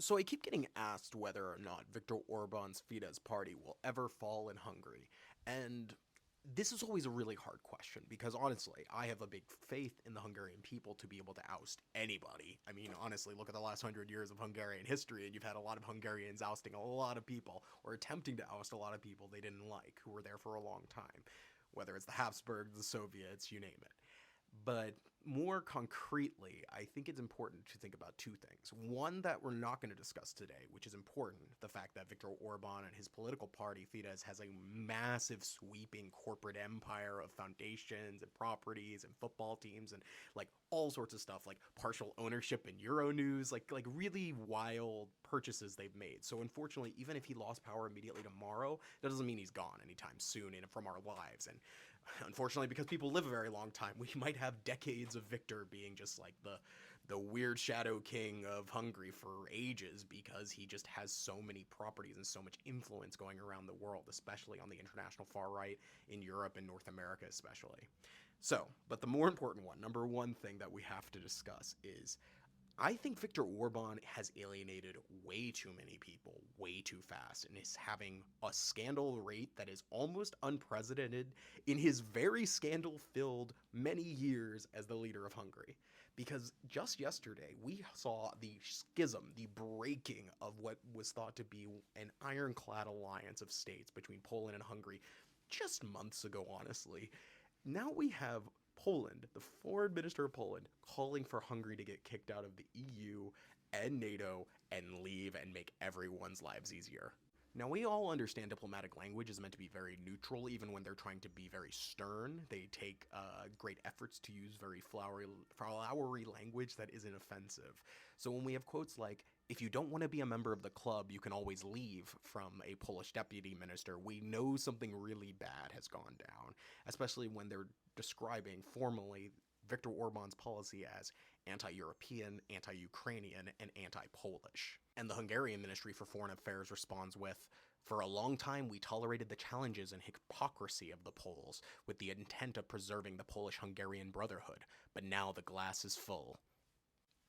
So I keep getting asked whether or not Viktor Orban's Fidesz party will ever fall in Hungary. And this is always a really hard question because honestly, I have a big faith in the Hungarian people to be able to oust anybody. I mean, honestly, look at the last 100 years of Hungarian history, and you've had a lot of Hungarians ousting a lot of people or attempting to oust a lot of people they didn't like who were there for a long time, whether it's the Habsburgs, the Soviets, you name it. But more concretely, I think it's important to think about two things. One that we're not going to discuss today, which is important, the fact that Viktor Orban and his political party, Fidesz, has a massive sweeping corporate empire of foundations and properties and football teams and like all sorts of stuff, like partial ownership in Euronews, like really wild purchases they've made. So unfortunately, even if he lost power immediately tomorrow, that doesn't mean he's gone anytime soon and from our lives. And unfortunately, because people live a very long time, we might have decades of Viktor being just like the weird shadow king of Hungary for ages because he just has so many properties and so much influence going around the world, especially on the international far right in Europe and North America especially. So, but the more important one, number one thing that we have to discuss is I think Viktor Orban has alienated way too many people way too fast and is having a scandal rate that is almost unprecedented in his very scandal filled many years as the leader of Hungary. Because just yesterday, we saw the schism, the breaking of what was thought to be an ironclad alliance of states between Poland and Hungary just months ago, honestly. Now we have Poland, the foreign minister of Poland, calling for Hungary to get kicked out of the EU and NATO and leave and make everyone's lives easier. Now, we all understand diplomatic language is meant to be very neutral, even when they're trying to be very stern. They take great efforts to use very flowery language that isn't offensive. So when we have quotes like, if you don't want to be a member of the club, you can always leave from a Polish deputy minister, we know something really bad has gone down, especially when they're describing formally Viktor Orban's policy as anti European, anti Ukrainian, and anti Polish. And the Hungarian Ministry for Foreign Affairs responds with, for a long time, we tolerated the challenges and hypocrisy of the Poles with the intent of preserving the Polish Hungarian brotherhood, but now the glass is full.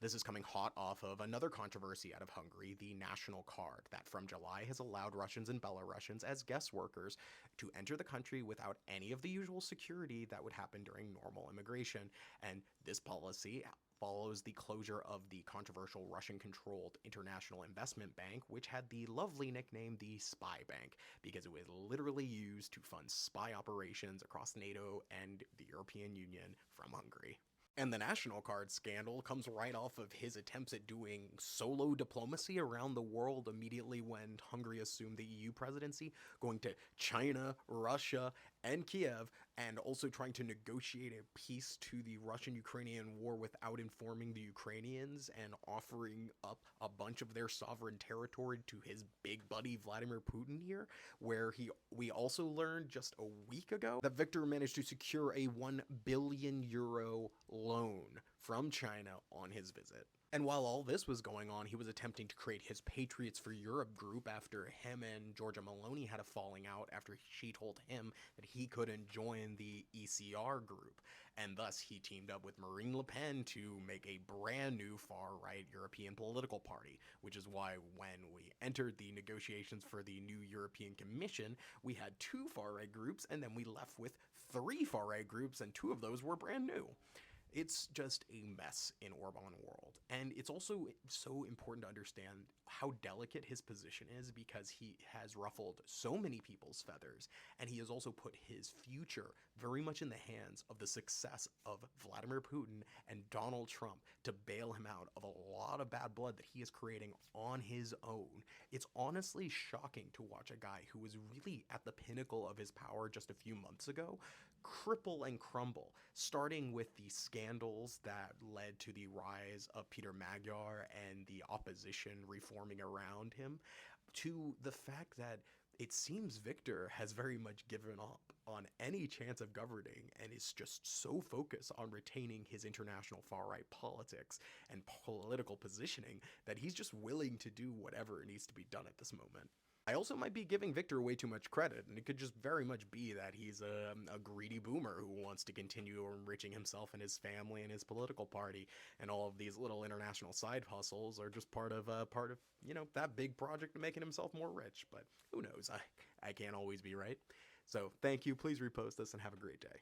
This is coming hot off of another controversy out of Hungary, the national card, that from July has allowed Russians and Belarusians as guest workers to enter the country without any of the usual security that would happen during normal immigration. And this policy follows the closure of the controversial Russian-controlled International Investment Bank, which had the lovely nickname the Spy Bank, because it was literally used to fund spy operations across NATO and the European Union from Hungary. And the National Card scandal comes right off of his attempts at doing solo diplomacy around the world immediately when Hungary assumed the EU presidency, going to China, Russia, and Kiev, and also trying to negotiate a peace to the Russian-Ukrainian war without informing the Ukrainians and offering up a bunch of their sovereign territory to his big buddy Vladimir Putin here, where we also learned just a week ago that Viktor managed to secure a 1 billion euro loan from China on his visit. And while all this was going on, he was attempting to create his Patriots for Europe group after him and Georgia Maloney had a falling out after she told him that he couldn't join the ECR group. And thus he teamed up with Marine Le Pen to make a brand new far-right European political party, which is why when we entered the negotiations for the new European Commission, we had two far-right groups, and then we left with three far-right groups, and two of those were brand new. It's just a mess in Orbán world. And it's also so important to understand how delicate his position is because he has ruffled so many people's feathers, and he has also put his future very much in the hands of the success of Vladimir Putin and Donald Trump to bail him out of a lot of bad blood that he is creating on his own. It's honestly shocking to watch a guy who was really at the pinnacle of his power just a few months ago cripple and crumble, starting with the scandals that led to the rise of Peter Magyar and the opposition reforming around him, to the fact that it seems Viktor has very much given up on any chance of governing and is just so focused on retaining his international far-right politics and political positioning that he's just willing to do whatever needs to be done at this moment. I also might be giving Victor way too much credit, and it could just very much be that he's a greedy boomer who wants to continue enriching himself and his family and his political party, and all of these little international side hustles are just part of that big project of making himself more rich. But who knows? I can't always be right. So thank you. Please repost this and have a great day.